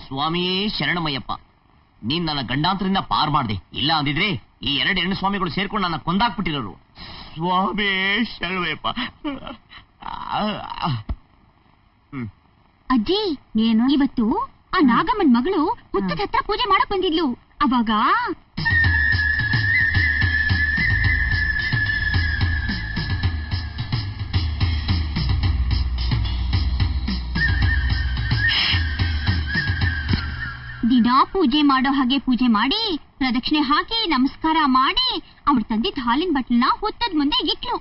ಸ್ವಾಮಿ ಶರಣಮಯ್ಯಪ್ಪ, ನೀನ್ ನನ್ನ ಗಂಡಾಂತರಿಂದ ಪಾರ್ ಮಾಡ್ದೆ. ಇಲ್ಲ ಅಂದಿದ್ರೆ ಈ 2 ಹೆಣ್ಣು ಸ್ವಾಮಿಗಳು ಸೇರ್ಕೊಂಡು ನನ್ನ ಕೊಂದಾಕ್ಬಿಟ್ಟಿರೋರು. ಸ್ವಾಮಿ ಶರಣಮಯ್ಯಪ್ಪ. ಅಜ್ಜಿ, ಏನು ಇವತ್ತು ಆ ನಾಗಮ್ಮನ್ ಮಗಳು ಹುತ್ತದ ಹತ್ರ ಪೂಜೆ ಮಾಡಕ್ ಬಂದಿದ್ಲು. ಅವಾಗ ದಿನಾ ಪೂಜೆ ಮಾಡೋ ಹಾಗೆ ಪೂಜೆ ಮಾಡಿ, ಪ್ರದಕ್ಷಿಣೆ ಹಾಕಿ ನಮಸ್ಕಾರ ಮಾಡಿ, ಅವ್ರ ತಂದಿದ್ದ ಹಾಲಿನ ಬಟ್ಲನ್ನ ಹುತ್ತದ ಮುಂದೆ ಇಟ್ಲು.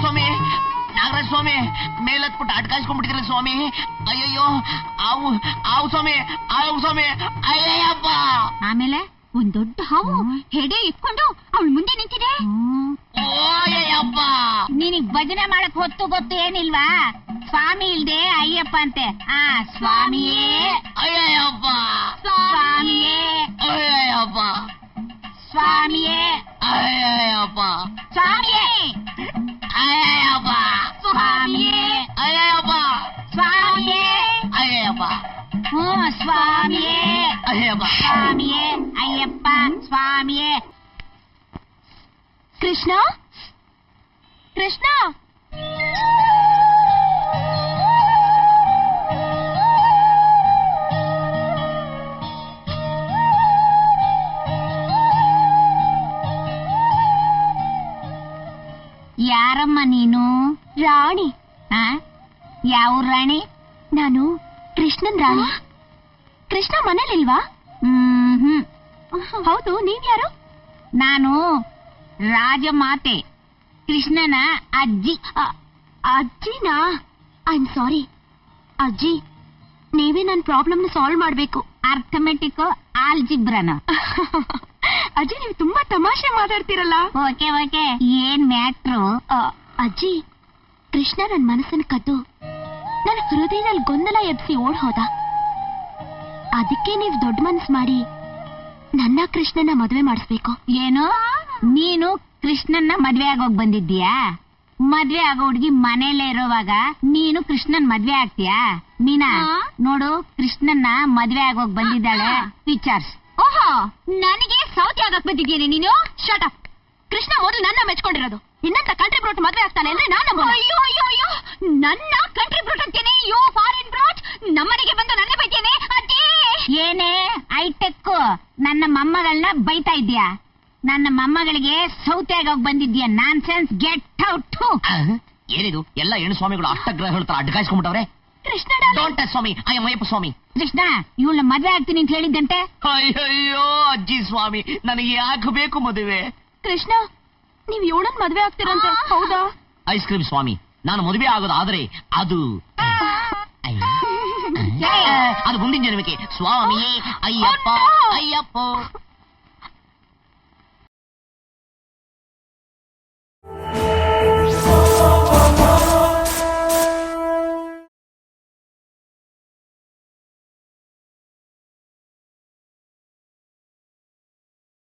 ಸ್ವಾಮಿ, ನಾಗರಾಜ ಸ್ವಾಮಿ ಮೇಲತ್ಬಿಟ್ಟು ಅಡ್ಕಾಯಿಸ್ಕೊಂಡ್ಬಿಟ್ಟಿದ್ರೆ ಸ್ವಾಮಿ. ಅಯ್ಯಯ್ಯೋ, ಆವು ಸ್ವಾಮಿ, ಸ್ವಾಮಿ, ಅಯ್ಯಯ್ಯಪ್ಪ. ಆಮೇಲೆ ಒಂದ್ ದೊಡ್ಡ ಹಾವು ಹೆಡೆ ಇಟ್ಕೊಂಡು ಅವಳ ಮುಂದೆ ನಿಂತಿದೆ. ನಿನಗ್ ಭಜನೆ ಮಾಡಕ್ ಹೊತ್ತು ಗೊತ್ತು ಏನಿಲ್ವಾ? ಸ್ವಾಮಿ ಇಲ್ದೆ ಅಯ್ಯಪ್ಪ ಅಂತೆ. ಸ್ವಾಮಿಯೇ ಅಯ್ಯಯ್ಯಪ್ಪ, ಸ್ವಾಮಿಯೇ ಅಯ್ಯಯ್ಯಪ್ಪ, ಸ್ವಾಮಿಯೇ ಅಯ್ಯಯ್ಯಪ್ಪ, ಸ್ವಾಮಿಯೇ ಅಯ್ಯಯ್ಯಪ್ಪ, ಸ್ವಾಮಿಯೇ ಅಯ್ಯಯ್ಯಪ್ಪ, ಸ್ವಾಮಿಯೇ ಅಯ್ಯಯ್ಯಪ್ಪ, ಸ್ವಾಮಿಯೇ ಅಯ್ಯಯ್ಯಪ್ಪ, ಸ್ವಾಮಿಯೇ ಅಯ್ಯಪ್ಪ, ಸ್ವಾಮಿಯೇ. ಕೃಷ್ಣ, ಕೃಷ್ಣ, ಯಾರಮ್ಮ ನೀನು? ರಾಣಿ. ಯಾವ ರಾಣಿ? ನಾನು ಕೃಷ್ಣನ್ ರಾಣಿ. ಕೃಷ್ಣ ಮನೇಲಿಲ್ವಾ? ಹೌದು, ನೀವ್ಯಾರು? ನಾನು ರಾಜಮಾತೆ, ಕೃಷ್ಣನ ಅಜ್ಜಿ. ಅಜ್ಜಿನಾ? ಐ ಆಮ್ ಸಾರಿ ಅಜ್ಜಿ, ನೀವೇ ನನ್ನ ಪ್ರಾಬ್ಲಮ್ನ ಸಾಲ್ವ್ ಮಾಡ್ಬೇಕು. ಅರ್ಥಮೆಟಿಕ್ ಆಲ್ಜಿಬ್ರನ. ಅಜ್ಜಿ, ನೀವು ತುಂಬಾ ತಮಾಷೆ ಮಾತಾಡ್ತೀರಲ್ಲ. ಓಕೆ ಓಕೆ, ಏನ್ ಮ್ಯಾಟ್ರು? ಅಜ್ಜಿ, ಕೃಷ್ಣ ನನ್ನ ಮನಸ್ಸನ್ನು ಕದ್ದು ನನ್ನ ಹೃದಯದಲ್ಲಿ ಗೊಂದಲ ಎಬ್ಸಿ ಓಡ್ ಹೋದ. ಅದಕ್ಕೆ ನೀವು ದೊಡ್ಡ ಮನಸ್ಸು ಮಾಡಿ ನನ್ನ ಕೃಷ್ಣನ ಮದುವೆ ಮಾಡಿಸ್ಬೇಕು. ಏನು, ನೀನು ಕೃಷ್ಣನ್ನ ಮದ್ವೆ ಆಗೋಗ್ ಬಂದಿದ್ದೀಯಾ? ಮದ್ವೆ ಆಗೋ ಹುಡ್ಗಿ ಮನೇಲೆ ಇರೋವಾಗ ನೀನು ಕೃಷ್ಣನ್ ಮದ್ವೆ ಆಗ್ತೀಯಾ? ಮೀನಾ, ನೋಡು, ಕೃಷ್ಣನ್ನ ಮದ್ವೆ ಆಗೋಗ್ ಬಂದಿದ್ದಾಳೆ, ವಿಚಾರ್ಸ್. ಓಹೋ, ನನಗೆ ಸೌತಿ ಆಗಕ್ ಬಂದಿದ್ದೀನಿ ನೀನು? Shut up. ಕೃಷ್ಣ ಮೊದಲು ನನ್ನ ಮೆಚ್ಕೊಂಡಿರೋದು, ಇನ್ನಂತ ಕಂಟ್ರಿ ಬ್ರೋಟ್ ಮದ್ವೆ ಆಗ್ತಾನೆ ಅಂದ್ರೆ ನಾನು. ಅಯ್ಯೋ ಅಯ್ಯೋ ಅಯ್ಯೋ, ನನ್ನ ಕಂಟ್ರಿ ಬ್ರೋಟ್ ಅಂತೇನೆ? ಯೋ ಫಾರಿನ್ ಬ್ರೋಟ್, ನಮ್ಮನೆಗೆ ಬಂದು ನನ್ನ ಬೈತೇನೆ. ಅಜ್ಜಿ, ಏನೇ ಹೈಟೆಕ್ ನನ್ನ ಮೊಮ್ಮಗಳನ್ನ ಬೈತಾ ಇದ್ಯಾ? ನನ್ನ ಮೊಮ್ಮಗಳಿಗೆ ಸೌತಿ ಆಗೋಗ್ ಬಂದಿದ್ಯಾ? ನಾನ್ ಸೆನ್ಸ್, ಗೆಟ್ ಔಟ್. ಏನಿದು? ಎಲ್ಲ ಹೆಣ್ಣು ಸ್ವಾಮಿಗಳು ಅಷ್ಟಗ್ರಹಗಳ ತರ ಅಡ್ಕಾಯಿಸ್ಕೊಂಡ್ಬಿಟ್ಟವ್ರೆ. ಕೃಷ್ಣ ಸ್ವಾಮಿ, ಅಯ್ಯಮ್ಮಯ್ಯಪ್ಪ ಸ್ವಾಮಿ. ಕೃಷ್ಣ, ಇವಳನ್ನ ಮದ್ವೆ ಆಗ್ತೀನಿ ಅಂತ ಹೇಳಿದ್ದಂತೆ. ಅಯ್ಯಯ್ಯೋ ಅಜ್ಜಿ ಸ್ವಾಮಿ, ನನಗೆ ಯಾಕೆ ಬೇಕು ಮದುವೆ? ಕೃಷ್ಣ, ನೀವ್ ಇವಳನ್ ಮದ್ವೆ ಆಗ್ತೀರಂತೆ, ಹೌದಾ? ಐಸ್ ಕ್ರೀಮ್ ಸ್ವಾಮಿ, ನಾನು ಮದುವೆ ಆಗೋದಾದ್ರೆ ಅದು ಮುಂದಿನ ಜನ್ಮಕ್ಕೆ. ಸ್ವಾಮಿಯೇ ಅಯ್ಯಪ್ಪ, ಅಯ್ಯಪ್ಪ.